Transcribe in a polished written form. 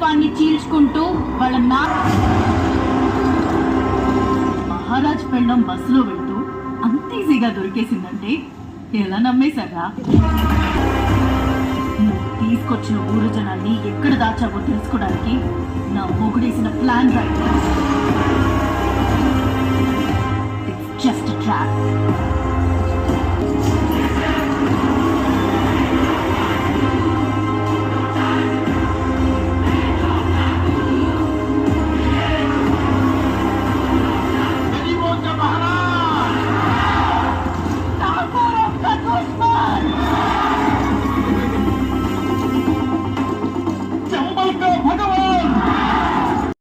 రూపాన్ని చీల్చుకుంటూ వాళ్ళ మహారాజ్ పెళ్ళం బస్సులో వెళ్తూ అంత ఈజీగా దొరికేసిందంటే ఎలా నమ్మేశారా? నువ్వు తీసుకొచ్చిన ఊరు జనాన్ని ఎక్కడ దాచావో తెలుసుకోవడానికి నా మొగుడేసిన plan right. It's just trap.